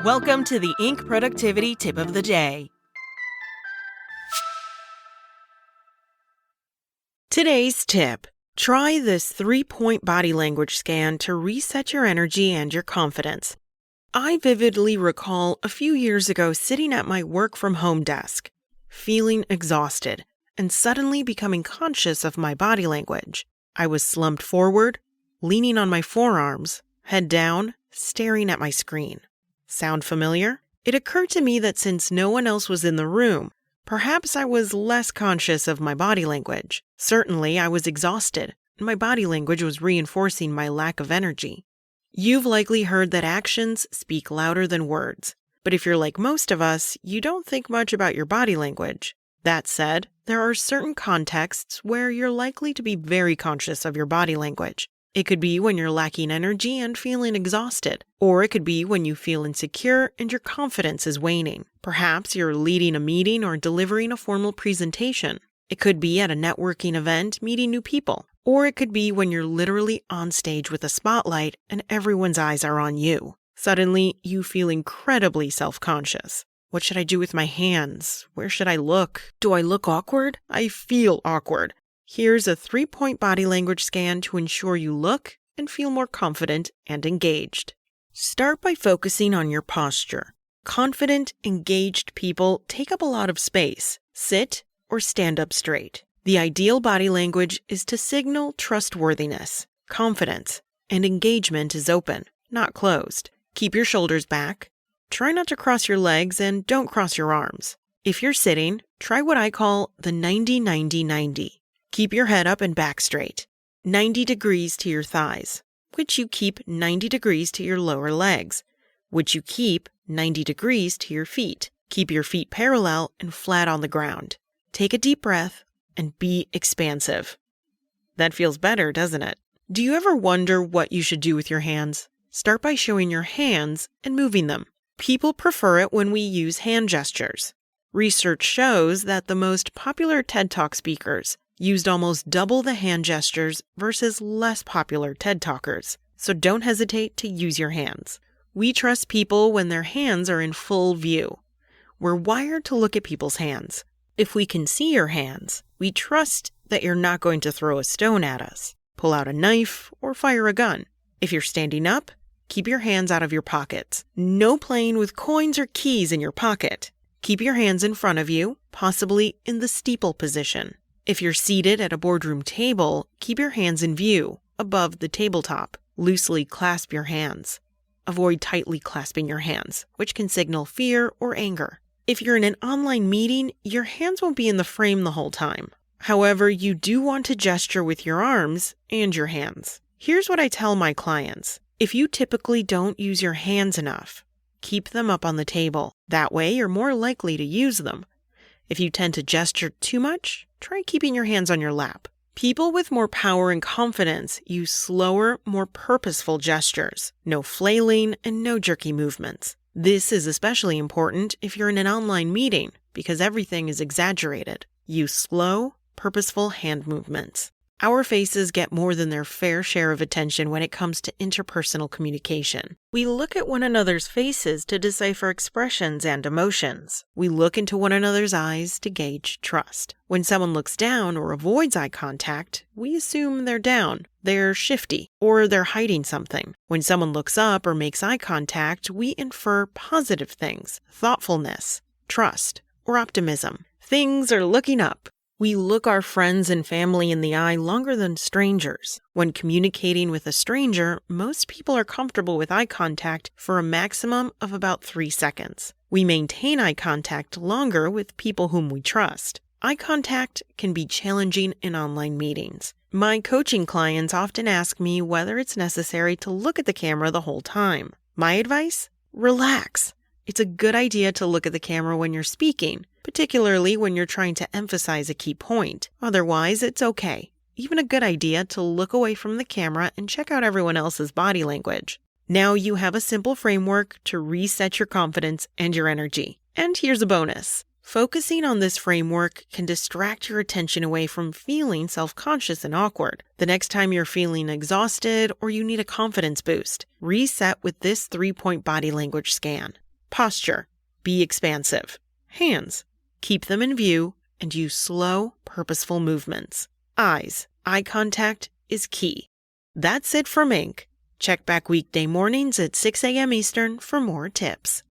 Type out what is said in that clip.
Welcome to the Inc. Productivity Tip of the Day. Today's tip: try this 3-point body language scan to reset your energy and your confidence. I vividly recall a few years ago sitting at my work-from-home desk, feeling exhausted, and suddenly becoming conscious of my body language. I was slumped forward, leaning on my forearms, head down, staring at my screen. Sound familiar? It occurred to me that since no one else was in the room, perhaps I was less conscious of my body language. Certainly, I was exhausted, and my body language was reinforcing my lack of energy. You've likely heard that actions speak louder than words, but if you're like most of us, you don't think much about your body language. That said, there are certain contexts where you're likely to be very conscious of your body language. It could be when you're lacking energy and feeling exhausted, or it could be when you feel insecure and your confidence is waning. Perhaps you're leading a meeting or delivering a formal presentation. It could be at a networking event meeting new people, or it could be when you're literally on stage with a spotlight and everyone's eyes are on you. Suddenly, you feel incredibly self-conscious. What should I do with my hands? Where should I look? Do I look awkward? I feel awkward. Here's a 3-point body language scan to ensure you look and feel more confident and engaged. Start by focusing on your posture. Confident, engaged people take up a lot of space. Sit or stand up straight. The ideal body language is to signal trustworthiness, confidence, and engagement is open, not closed. Keep your shoulders back. Try not to cross your legs and don't cross your arms. If you're sitting, try what I call the 90-90-90. Keep your head up and back straight, 90 degrees to your thighs, which you keep 90 degrees to your lower legs, which you keep 90 degrees to your feet. Keep your feet parallel and flat on the ground. Take a deep breath and be expansive. That feels better, doesn't it? Do you ever wonder what you should do with your hands? Start by showing your hands and moving them. People prefer it when we use hand gestures. Research shows that the most popular TED Talk speakers used almost double the hand gestures versus less popular TED Talkers. So don't hesitate to use your hands. We trust people when their hands are in full view. We're wired to look at people's hands. If we can see your hands, we trust that you're not going to throw a stone at us, pull out a knife, or fire a gun. If you're standing up, keep your hands out of your pockets. No playing with coins or keys in your pocket. Keep your hands in front of you, possibly in the steeple position. If you're seated at a boardroom table, keep your hands in view, above the tabletop. Loosely clasp your hands. Avoid tightly clasping your hands, which can signal fear or anger. If you're in an online meeting, your hands won't be in the frame the whole time. However, you do want to gesture with your arms and your hands. Here's what I tell my clients. If you typically don't use your hands enough, keep them up on the table. That way, you're more likely to use them. If you tend to gesture too much, try keeping your hands on your lap. People with more power and confidence use slower, more purposeful gestures. No flailing and no jerky movements. This is especially important if you're in an online meeting because everything is exaggerated. Use slow, purposeful hand movements. Our faces get more than their fair share of attention when it comes to interpersonal communication. We look at one another's faces to decipher expressions and emotions. We look into one another's eyes to gauge trust. When someone looks down or avoids eye contact, we assume they're down, they're shifty, or they're hiding something. When someone looks up or makes eye contact, we infer positive things, thoughtfulness, trust, or optimism. Things are looking up. We look our friends and family in the eye longer than strangers. When communicating with a stranger, most people are comfortable with eye contact for a maximum of about 3 seconds. We maintain eye contact longer with people whom we trust. Eye contact can be challenging in online meetings. My coaching clients often ask me whether it's necessary to look at the camera the whole time. My advice? Relax. It's a good idea to look at the camera when you're speaking, particularly when you're trying to emphasize a key point. Otherwise, it's okay. Even a good idea to look away from the camera and check out everyone else's body language. Now you have a simple framework to reset your confidence and your energy. And here's a bonus. Focusing on this framework can distract your attention away from feeling self-conscious and awkward. The next time you're feeling exhausted or you need a confidence boost, reset with this 3-point body language scan. Posture. Be expansive. Hands. Keep them in view and use slow, purposeful movements. Eyes. Eye contact is key. That's it from Ink. Check back weekday mornings at 6 a.m. Eastern for more tips.